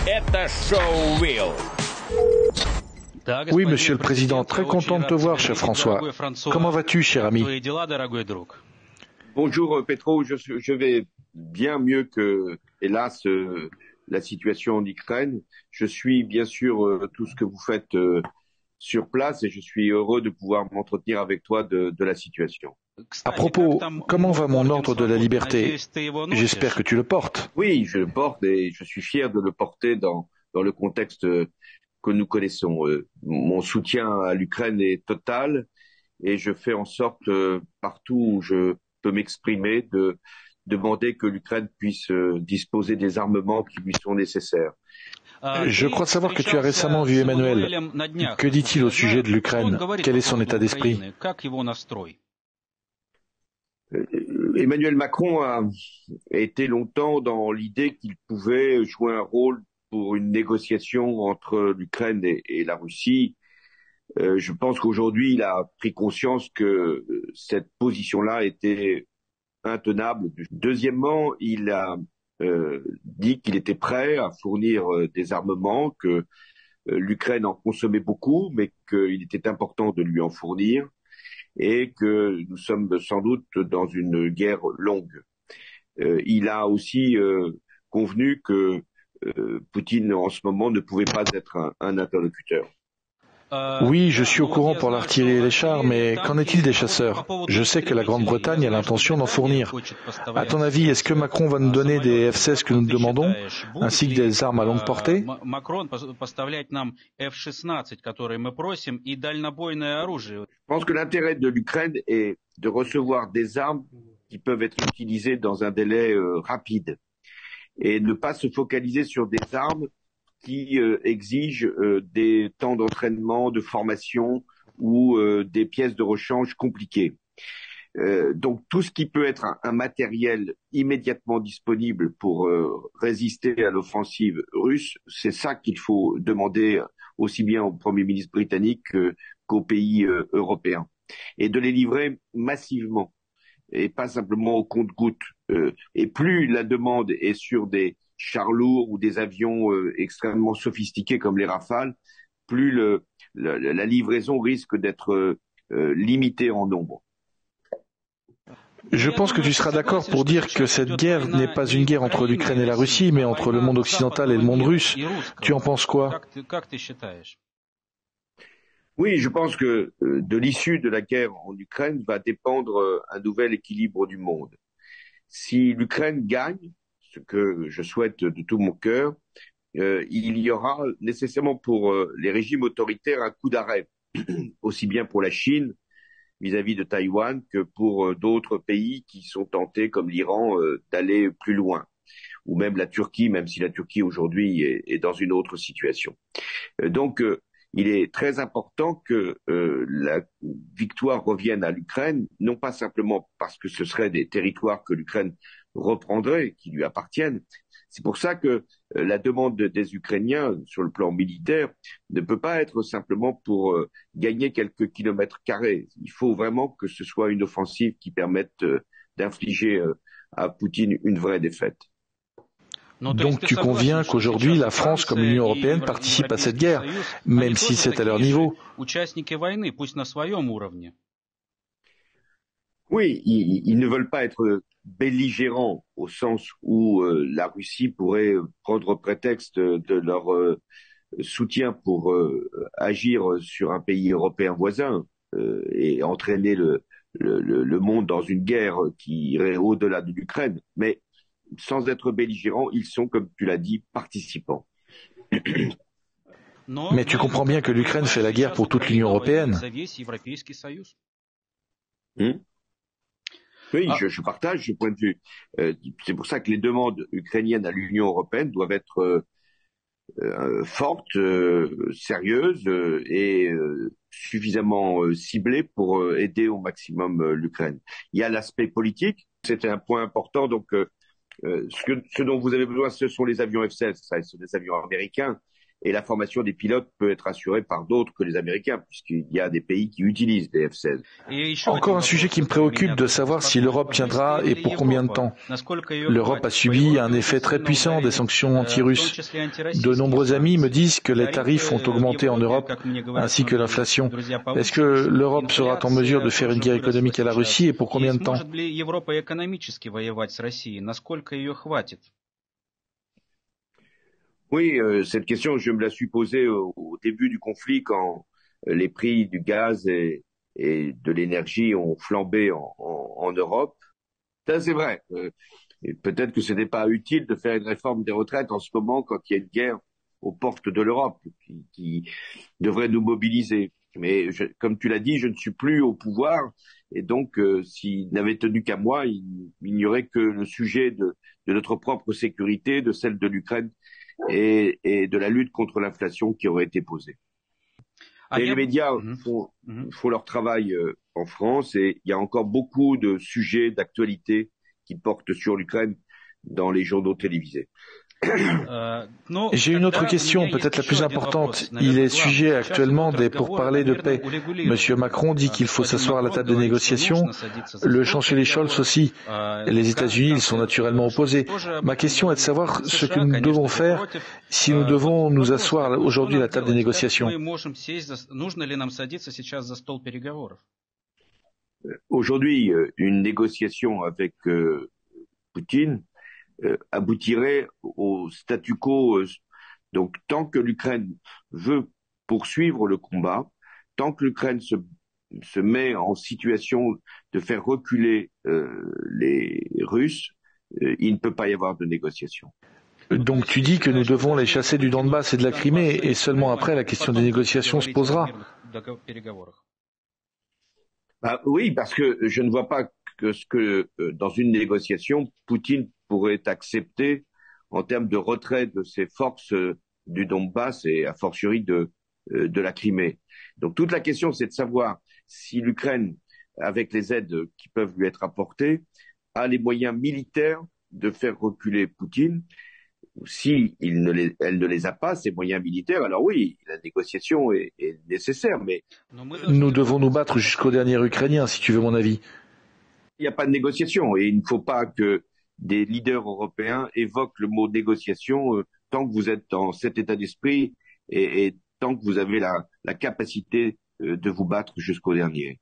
Это шоу Will. Oui, Monsieur le Président, très content de te voir, cher François. Comment vas-tu, cher ami? Bonjour Petro, je vais bien mieux que, hélas, la situation en Ukraine. Je suis bien sûr tout ce que vous faites sur place et je suis heureux de pouvoir m'entretenir avec toi de la situation. À propos, comment va mon ordre de la liberté? J'espère que tu le portes. Oui, je le porte et je suis fier de le porter dans le contexte que nous connaissons. Mon soutien à l'Ukraine est total et je fais en sorte, partout où je peux m'exprimer, de demander que l'Ukraine puisse disposer des armements qui lui sont nécessaires. Je crois savoir que tu as récemment vu Emmanuel. Que dit-il au sujet de l'Ukraine? Quel est son état d'esprit? Emmanuel Macron a été longtemps dans l'idée qu'il pouvait jouer un rôle pour une négociation entre l'Ukraine et la Russie. Je pense qu'aujourd'hui, il a pris conscience que cette position-là était intenable. Deuxièmement, il a dit qu'il était prêt à fournir des armements, que l'Ukraine en consommait beaucoup, mais qu'il était important de lui en fournir, et que nous sommes sans doute dans une guerre longue. Il a aussi convenu que Poutine, en ce moment, ne pouvait pas être un interlocuteur. Oui, je suis au courant pour l'artillerie et les chars, mais qu'en est-il des chasseurs? Je sais que la Grande-Bretagne a l'intention d'en fournir. À ton avis, est-ce que Macron va nous donner des F-16 que nous demandons, ainsi que des armes à longue portée? Je pense que l'intérêt de l'Ukraine est de recevoir des armes qui peuvent être utilisées dans un délai rapide et ne pas se focaliser sur des armes qui exigent des temps d'entraînement, de formation ou des pièces de rechange compliquées. Donc tout ce qui peut être un matériel immédiatement disponible pour résister à l'offensive russe, c'est ça qu'il faut demander aussi bien au Premier ministre britannique qu'aux pays européens. Et de les livrer massivement et pas simplement au compte-gouttes. Et plus la demande est sur des chars lourds ou des avions extrêmement sophistiqués comme les Rafales, plus la livraison risque d'être limitée en nombre. Je pense que tu seras d'accord pour dire que cette guerre n'est pas une guerre entre l'Ukraine et la Russie, mais entre le monde occidental et le monde russe. Tu en penses quoi? Oui, je pense que de l'issue de la guerre en Ukraine va dépendre un nouvel équilibre du monde. Si l'Ukraine gagne, ce que je souhaite de tout mon cœur, il y aura nécessairement pour les régimes autoritaires un coup d'arrêt, aussi bien pour la Chine vis-à-vis de Taïwan que pour d'autres pays qui sont tentés, comme l'Iran, d'aller plus loin, ou même la Turquie, même si la Turquie aujourd'hui est dans une autre situation. Donc, il est très important que la victoire revienne à l'Ukraine, non pas simplement parce que ce seraient des territoires que l'Ukraine reprendrait, qui lui appartiennent. C'est pour ça que la demande des Ukrainiens sur le plan militaire ne peut pas être simplement pour gagner quelques kilomètres carrés. Il faut vraiment que ce soit une offensive qui permette d'infliger à Poutine une vraie défaite. Donc tu conviens qu'aujourd'hui la France comme l'Union européenne participe à cette guerre, même si c'est à leur niveau? Oui, ils ne veulent pas être belligérants au sens où la Russie pourrait prendre prétexte de leur soutien pour agir sur un pays européen voisin et entraîner le monde dans une guerre qui irait au-delà de l'Ukraine. Mais sans être belligérants, ils sont, comme tu l'as dit, participants. Mais tu comprends bien que l'Ukraine fait la guerre pour toute l'Union européenne. Oui, je partage ce point de vue. C'est pour ça que les demandes ukrainiennes à l'Union européenne doivent être fortes, sérieuses et suffisamment ciblées pour aider au maximum l'Ukraine. Il y a l'aspect politique, c'est un point important. Donc, ce dont vous avez besoin, ce sont les avions F-16, ce sont des avions américains. et la formation des pilotes peut être assurée par d'autres que les Américains, puisqu'il y a des pays qui utilisent des F-16. Encore un sujet qui me préoccupe, de savoir si l'Europe tiendra et pour combien de temps. L'Europe a subi un effet très puissant des sanctions anti-russes. De nombreux amis me disent que les tarifs ont augmenté en Europe, ainsi que l'inflation. Est-ce que l'Europe sera en mesure de faire une guerre économique à la Russie et pour combien de temps? Oui, cette question, je me la suis posée au début du conflit quand les prix du gaz et de l'énergie ont flambé en Europe. Ça, c'est vrai. Et peut-être que ce n'est pas utile de faire une réforme des retraites en ce moment quand il y a une guerre aux portes de l'Europe qui devrait nous mobiliser. Mais comme tu l'as dit, je ne suis plus au pouvoir et donc s'il n'avait tenu qu'à moi, il n'y aurait que le sujet de notre propre sécurité, de celle de l'Ukraine et de la lutte contre l'inflation qui aurait été posée. Et les médias font leur travail en France et il y a encore beaucoup de sujets d'actualité qui portent sur l'Ukraine dans les journaux télévisés. J'ai une autre question, peut-être la plus importante. Il est sujet actuellement des pourparlers de paix. Monsieur Macron dit qu'il faut s'asseoir à la table de négociation. Le chancelier Scholz aussi. Les États-Unis, ils sont naturellement opposés. Ma question est de savoir ce que nous devons faire si nous devons nous asseoir aujourd'hui à la table des négociations. Aujourd'hui, une négociation avec Poutine aboutirait au statu quo. Donc, tant que l'Ukraine veut poursuivre le combat, tant que l'Ukraine se met en situation de faire reculer les Russes, il ne peut pas y avoir de négociation. Donc tu dis que nous devons les chasser du Donbass et de la Crimée, et seulement après la question des négociations se posera. Oui, parce que je ne vois pas que dans une négociation, Poutine pourrait accepter en termes de retrait de ses forces du Donbass et a fortiori de la Crimée. Donc toute la question, c'est de savoir si l'Ukraine, avec les aides qui peuvent lui être apportées, a les moyens militaires de faire reculer Poutine. Si elle ne les a pas, ces moyens militaires, alors oui, la négociation est nécessaire, mais... Nous devons nous battre jusqu'au dernier Ukrainien, si tu veux mon avis. Il n'y a pas de négociation et il ne faut pas que des leaders européens évoquent le mot négociation tant que vous êtes dans cet état d'esprit et tant que vous avez la capacité de vous battre jusqu'au dernier.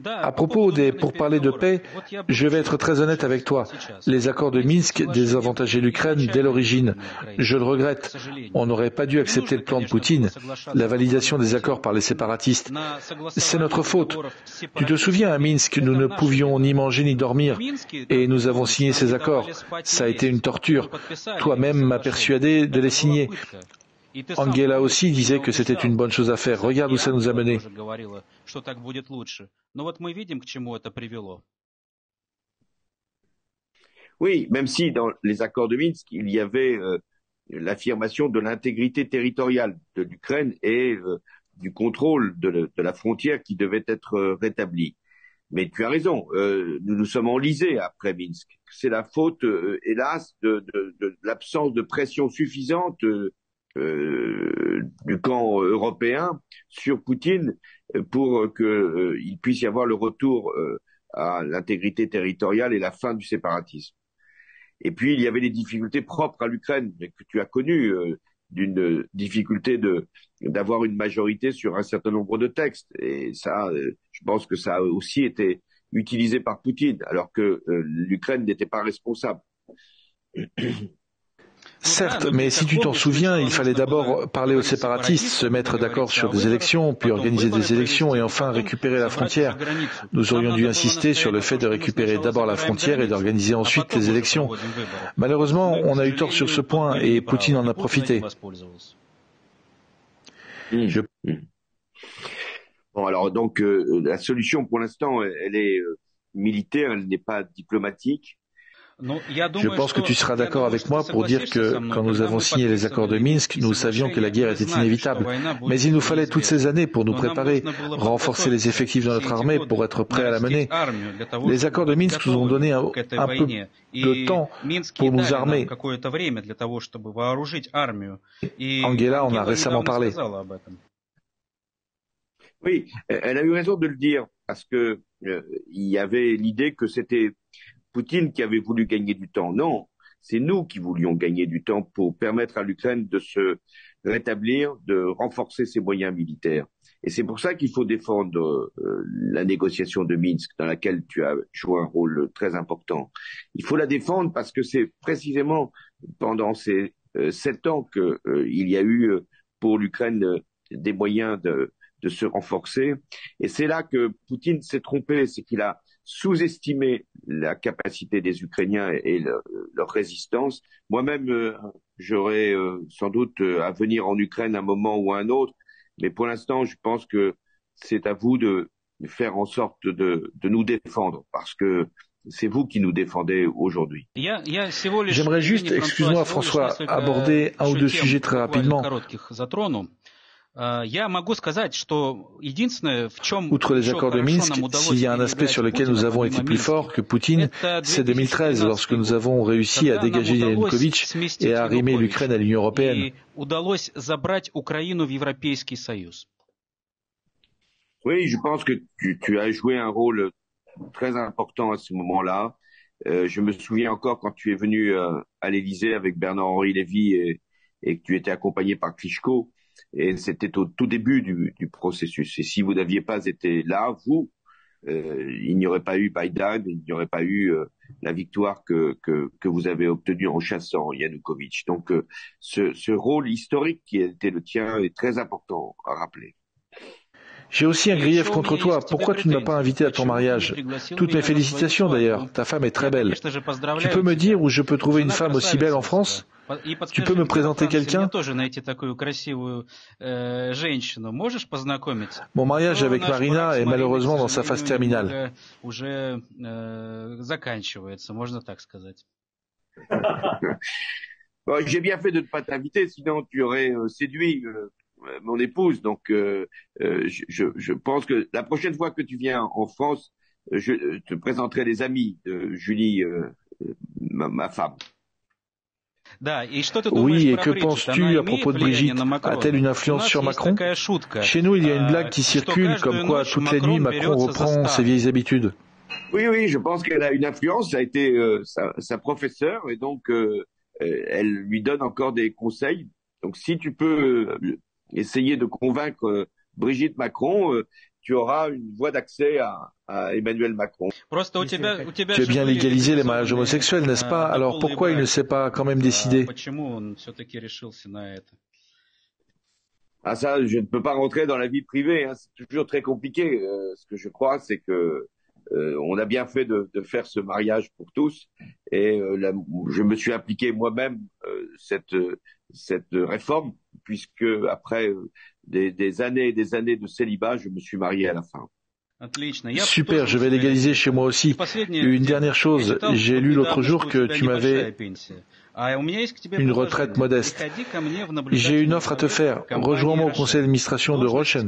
À propos des pourparlers de paix, je vais être très honnête avec toi. Les accords de Minsk désavantageaient l'Ukraine dès l'origine. Je le regrette. On n'aurait pas dû accepter le plan de Poutine, la validation des accords par les séparatistes. C'est notre faute. Tu te souviens, à Minsk, nous ne pouvions ni manger ni dormir, et nous avons signé ces accords. Ça a été une torture. Toi-même m'as persuadé de les signer. Angela aussi disait que c'était une bonne chose à faire. Regarde où ça nous a menés. Oui, même si dans les accords de Minsk, il y avait l'affirmation de l'intégrité territoriale de l'Ukraine et du contrôle de la frontière qui devait être rétabli. Mais tu as raison, nous nous sommes enlisés après Minsk. C'est la faute, hélas, de l'absence de pression suffisante du camp européen sur Poutine pour qu'il puisse y avoir le retour à l'intégrité territoriale et la fin du séparatisme. Et puis il y avait des difficultés propres à l'Ukraine que tu as connues, d'une difficulté d'avoir une majorité sur un certain nombre de textes. Et ça, je pense que ça a aussi été utilisé par Poutine, alors que l'Ukraine n'était pas responsable. Certes, mais si tu t'en souviens, il fallait d'abord parler aux séparatistes, se mettre d'accord sur des élections, puis organiser des élections et enfin récupérer la frontière. Nous aurions dû insister sur le fait de récupérer d'abord la frontière et d'organiser ensuite les élections. Malheureusement, on a eu tort sur ce point et Poutine en a profité. Bon, alors donc la solution pour l'instant, elle est militaire, elle n'est pas diplomatique. Je pense que tu seras d'accord avec moi pour dire que, quand nous avons signé les accords de Minsk, nous savions que la guerre était inévitable. Mais il nous fallait toutes ces années pour nous préparer, renforcer les effectifs de notre armée pour être prêts à la mener. Les accords de Minsk nous ont donné un peu de temps pour nous armer. Angela en a récemment parlé. Oui, elle a eu raison de le dire, parce que il y avait l'idée que c'était Poutine qui avait voulu gagner du temps. Non, c'est nous qui voulions gagner du temps pour permettre à l'Ukraine de se rétablir, de renforcer ses moyens militaires. Et c'est pour ça qu'il faut défendre la négociation de Minsk, dans laquelle tu as joué un rôle très important. Il faut la défendre parce que c'est précisément pendant ces 7 ans qu'il y a eu pour l'Ukraine des moyens de se renforcer. Et c'est là que Poutine s'est trompé, c'est qu'il a sous-estimé la capacité des Ukrainiens et leur résistance. Moi-même, j'aurais sans doute à venir en Ukraine à un moment ou à un autre, mais pour l'instant, je pense que c'est à vous de faire en sorte de nous défendre, parce que c'est vous qui nous défendez aujourd'hui. J'aimerais juste, excuse-moi François, aborder un ou deux sujets très rapidement. Outre les accords de Minsk, s'il y a un aspect sur lequel nous avons été plus forts que Poutine, c'est 2013, lorsque nous avons réussi à dégager Yanukovych et à arrimer l'Ukraine à l'Union européenne. Oui, je pense que tu as joué un rôle très important à ce moment-là. Je me souviens encore quand tu es venu à l'Élysée avec Bernard-Henri Lévy et que tu étais accompagné par Klitschko. Et c'était au tout début du processus. Et si vous n'aviez pas été là, il n'y aurait pas eu Biden, il n'y aurait pas eu la victoire que vous avez obtenue en chassant Yanukovych. Donc ce rôle historique qui a été le tien est très important à rappeler. J'ai aussi un grief contre toi. Pourquoi tu ne m'as pas invité à ton mariage? Toutes mes félicitations d'ailleurs. Ta femme est très belle. Tu peux me dire où je peux trouver une femme aussi belle en France? Tu peux me présenter quelqu'un? Mon mariage avec Marina est malheureusement dans sa phase terminale. Bon, j'ai bien fait de ne pas t'inviter, sinon tu aurais séduit mon épouse. Donc, je pense que la prochaine fois que tu viens en France, je te présenterai les amis de Julie, ma femme. Oui, et que penses-tu à propos de Brigitte? A-t-elle une influence sur Macron? Chez nous, il y a une blague qui circule comme quoi toutes les nuits Macron reprend ses vieilles habitudes. Oui, je pense qu'elle a une influence. Ça a été sa professeure, et donc elle lui donne encore des conseils. Donc si tu peux essayer de convaincre Brigitte Macron, tu auras une voie d'accès à Emmanuel Macron. Tu as bien légalisé les mariages homosexuels, n'est-ce pas? Alors pourquoi il ne s'est pas quand même décidé? Ah ça, je ne peux pas rentrer dans la vie privée, hein. C'est toujours très compliqué. Ce que je crois, c'est que on a bien fait de faire ce mariage pour tous, et je me suis appliqué moi-même cette réforme, puisque après des années et des années de célibat, je me suis marié à la fin. Super, je vais légaliser chez moi aussi. Une dernière chose, j'ai lu l'autre jour que tu m'avais une retraite modeste. J'ai une offre à te faire. Rejoins-moi au conseil d'administration de Rochen.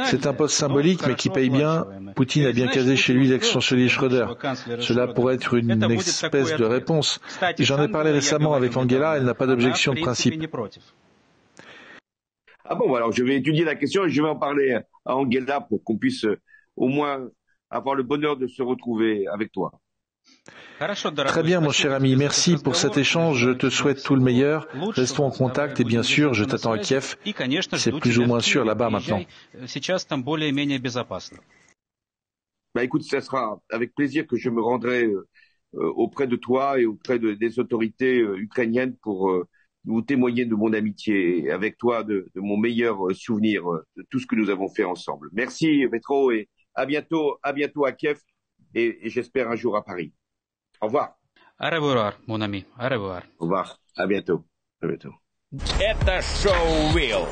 C'est un poste symbolique, mais qui paye bien. Poutine a bien casé chez lui l'ex-chancelier Schröder. Cela pourrait être une espèce de réponse. J'en ai parlé récemment avec Angela, elle n'a pas d'objection de principe. Ah bon, alors je vais étudier la question et je vais en parler à Angela pour qu'on puisse au moins avoir le bonheur de se retrouver avec toi. Très bien, mon cher ami. Merci pour cet échange. Je te souhaite tout le meilleur. Restons en contact et bien sûr, je t'attends à Kiev. C'est plus ou moins sûr là-bas maintenant. Écoute, ça sera avec plaisir que je me rendrai auprès de toi et auprès des autorités ukrainiennes pour vous témoigner de mon amitié et avec toi de mon meilleur souvenir de tout ce que nous avons fait ensemble. Merci, Petro, et à bientôt à Kiev et j'espère un jour à Paris. Au revoir. Au revoir, mon ami. Au revoir. Au revoir. À bientôt. À bientôt. Это шоу Will.